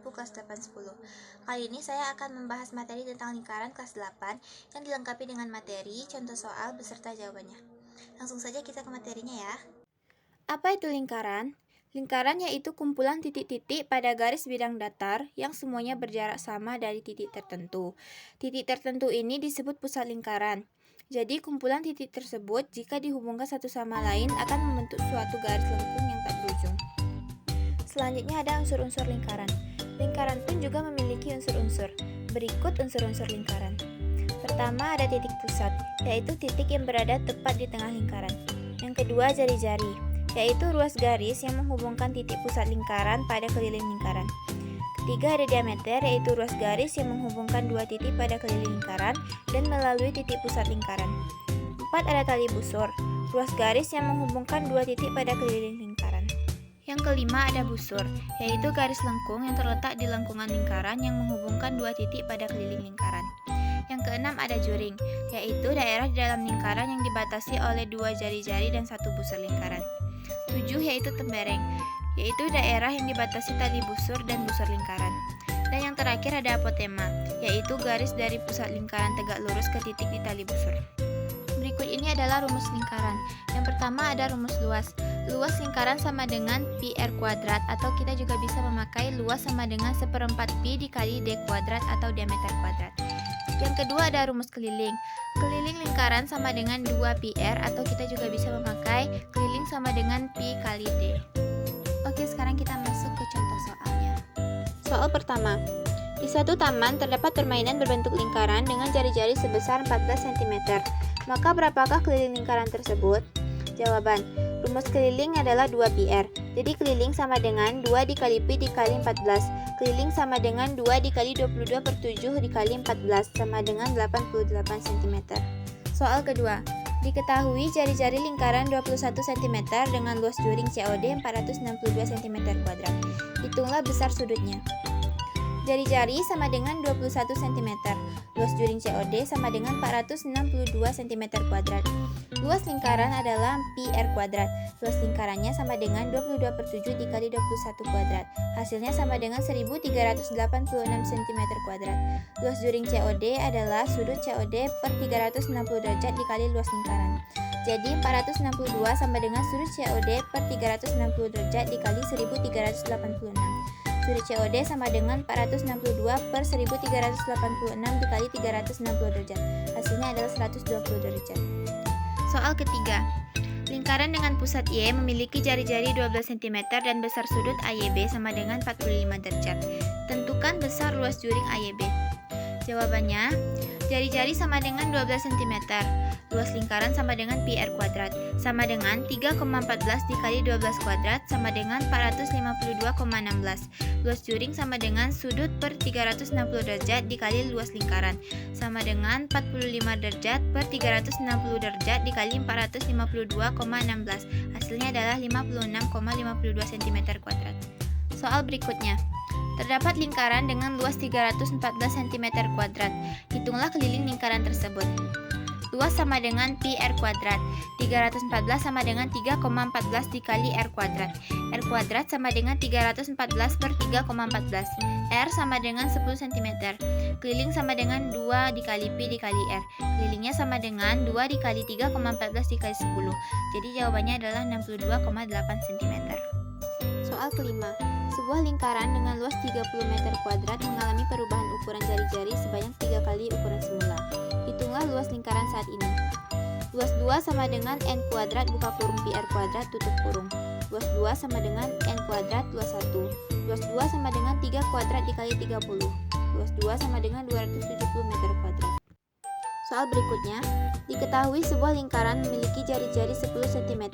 mampu kelas 8-10. Kali ini saya akan membahas materi tentang lingkaran kelas 8 yang dilengkapi dengan materi, contoh soal, beserta jawabannya. Langsung saja kita ke materinya ya. Apa itu lingkaran? Lingkaran yaitu kumpulan titik-titik pada garis bidang datar yang semuanya berjarak sama dari titik tertentu. Titik tertentu ini disebut pusat lingkaran. Jadi kumpulan titik tersebut jika dihubungkan satu sama lain akan membentuk suatu garis lengkung yang tak berujung. Selanjutnya ada unsur-unsur lingkaran. Lingkaran pun juga memiliki unsur-unsur. Berikut unsur-unsur lingkaran. Pertama ada titik pusat, yaitu titik yang berada tepat di tengah lingkaran. Yang kedua jari-jari, yaitu ruas garis yang menghubungkan titik pusat lingkaran pada keliling lingkaran. Ketiga ada diameter, yaitu ruas garis yang menghubungkan dua titik pada keliling lingkaran dan melalui titik pusat lingkaran. Empat ada tali busur, ruas garis yang menghubungkan dua titik pada keliling lingkaran. Yang kelima ada busur, yaitu garis lengkung yang terletak di lengkungan lingkaran yang menghubungkan dua titik pada keliling lingkaran. Yang keenam ada juring, yaitu daerah di dalam lingkaran yang dibatasi oleh dua jari-jari dan satu busur lingkaran. 7 yaitu tembereng, yaitu daerah yang dibatasi tali busur dan busur lingkaran. Dan yang terakhir ada apotema, yaitu garis dari pusat lingkaran tegak lurus ke titik di tali busur. Berikut ini adalah rumus lingkaran. Yang pertama ada rumus luas. Luas lingkaran sama dengan pi r kuadrat, atau kita juga bisa memakai luas sama dengan 1/4 pi dikali d kuadrat atau diameter kuadrat. Yang kedua ada rumus keliling. Keliling lingkaran sama dengan 2 pi r, atau kita juga bisa memakai keliling sama dengan pi kali d. Oke, sekarang kita masuk ke contoh soalnya. Soal pertama. Di satu taman terdapat permainan berbentuk lingkaran dengan jari-jari sebesar 14 cm. Maka berapakah keliling lingkaran tersebut? Jawaban. Rumus keliling adalah 2 pi r. Jadi keliling sama dengan 2 dikali pi dikali 14. Keliling sama dengan 2 dikali 22/7 dikali 14 sama dengan 88 cm. Soal kedua. Diketahui jari-jari lingkaran 21 cm dengan luas juring COD 462 cm². Hitunglah besar sudutnya. Jari-jari sama dengan 21 cm. Luas juring COD sama dengan 462 cm². Luas lingkaran adalah pi r kuadrat. Luas lingkarannya sama dengan 22/7 dikali 21 kuadrat. Hasilnya sama dengan 1386 cm². Luas juring COD adalah sudut COD per 360 derajat dikali luas lingkaran. Jadi 462 sama dengan sudut COD per 360 derajat dikali 1386. Sudut COD sama dengan 462 per 1386 dikali 360 derajat. Hasilnya adalah 120 derajat. Soal ketiga. Lingkaran dengan pusat Y memiliki jari-jari 12 cm dan besar sudut AYB sama dengan 45 derajat. Tentukan besar luas juring AYB. Jawabannya, jari-jari sama dengan 12 cm. Luas lingkaran sama dengan pi r kuadrat, sama dengan 3,14 dikali 12 kuadrat sama dengan 452,16. Luas juring sama dengan sudut per 360 derajat dikali luas lingkaran, sama dengan 45 derajat per 360 derajat dikali 452,16. Hasilnya adalah 56,52 cm². Soal berikutnya. Terdapat lingkaran dengan luas 314 cm². Hitunglah keliling lingkaran tersebut. Luas sama dengan pi r kuadrat. 314 sama dengan 3,14 dikali r kuadrat. R kuadrat sama dengan 314 per 3,14. R sama dengan 10 cm. Keliling sama dengan 2 dikali pi dikali r. Kelilingnya sama dengan 2 dikali 3,14 dikali 10. Jadi jawabannya adalah 62,8 cm. Soal kelima. Sebuah lingkaran dengan luas 30 meter kuadrat mengalami perubahan ukuran jari-jari sebanyak 3 kali ukuran semula. Hitunglah luas lingkaran saat ini. Luas 2 sama dengan n kuadrat buka kurung pi r kuadrat tutup kurung. Luas 2 sama dengan n kuadrat luas 1. Luas 2 sama dengan 3 kuadrat dikali 30. Luas 2 sama dengan 270 meter kuadrat. Soal berikutnya. Diketahui sebuah lingkaran memiliki jari-jari 10 cm.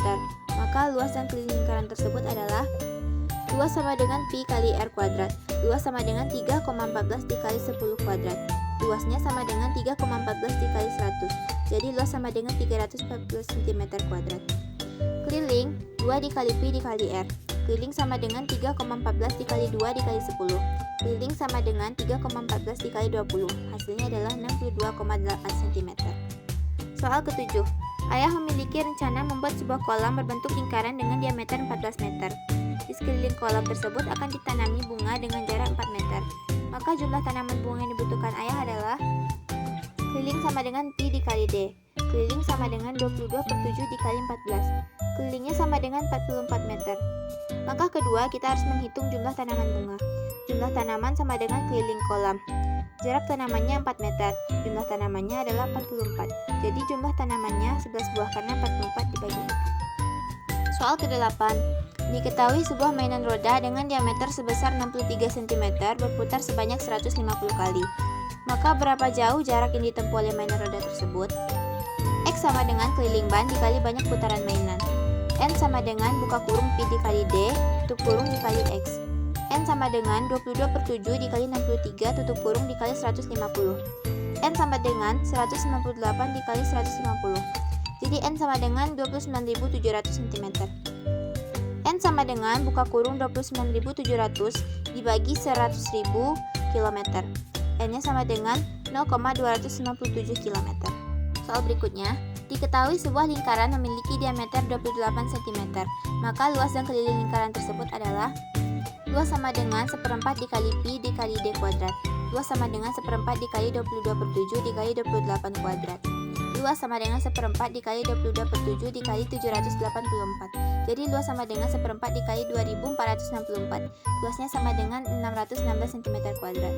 Maka luas dan keliling lingkaran tersebut adalah luas sama dengan pi kali r kuadrat. Luas sama dengan 3,14 dikali 10 kuadrat. Luasnya sama dengan 3,14 dikali 100. Jadi luas sama dengan 340 cm². Keliling 2 dikali pi dikali r. Keliling sama dengan 3,14 dikali 2 dikali 10. Keliling sama dengan 3,14 dikali 20. Hasilnya adalah 62,8 cm. Soal ketujuh. Ayah memiliki rencana membuat sebuah kolam berbentuk lingkaran dengan diameter 14 meter. Di sekeliling kolam tersebut akan ditanami bunga dengan jarak 4 meter. Maka jumlah tanaman bunga yang dibutuhkan ayah adalah keliling sama dengan Pi dikali D. Keliling sama dengan 22/7 dikali 14. Kelilingnya sama dengan 44 meter. Langkah kedua, kita harus menghitung jumlah tanaman bunga. Jumlah tanaman sama dengan keliling kolam. Jarak tanamannya 4 meter. Jumlah tanamannya adalah 44. Jadi jumlah tanamannya 11 buah karena 44 dibagi 4. Soal ke-8. Diketahui sebuah mainan roda dengan diameter sebesar 63 cm berputar sebanyak 150 kali. Maka berapa jauh jarak yang ditempuh oleh mainan roda tersebut? X sama dengan keliling ban dikali banyak putaran mainan. N sama dengan buka kurung Pi dikali D, tutup kurung dikali X. N sama dengan 22/7 dikali 63 tutup kurung dikali 150. N sama dengan 198 dikali 150. Jadi N sama dengan 29.700 cm. N sama dengan buka kurung 29.700 dibagi 100.000 km. N-nya sama dengan 0,297 km. Soal berikutnya, diketahui sebuah lingkaran memiliki diameter 28 cm, maka luas dan keliling lingkaran tersebut adalah luas sama dengan 1/4 dikali Pi dikali D kuadrat. Luas sama dengan 1/4 dikali 22/7 dikali 28 kuadrat. Luas sama dengan 1/4 dikali 22/7 dikali 784. Jadi luas sama dengan 1/4 dikali 2464. Luasnya sama dengan 616 cm kuadrat.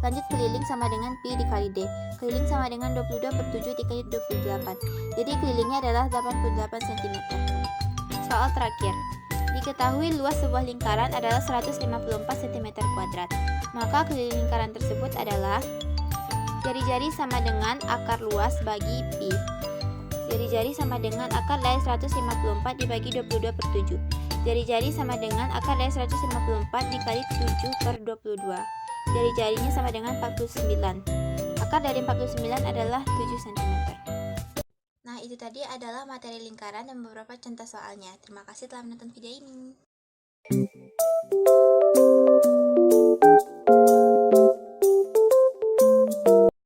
Lanjut keliling sama dengan Pi dikali D. Keliling sama dengan 22/7 dikali 28. Jadi kelilingnya adalah 88 cm. Soal terakhir. Diketahui luas sebuah lingkaran adalah 154 cm kuadrat. Maka keliling lingkaran tersebut adalah jari-jari sama dengan akar luas bagi Pi. Jari-jari sama dengan akar dari 154 dibagi 22/7. Jari-jari sama dengan akar dari 154 dikali 7/22. Jari-jarinya sama dengan 49. Akar dari 49 adalah 7 cm. Nah, itu tadi adalah materi lingkaran dan beberapa contoh soalnya. Terima kasih telah menonton video ini.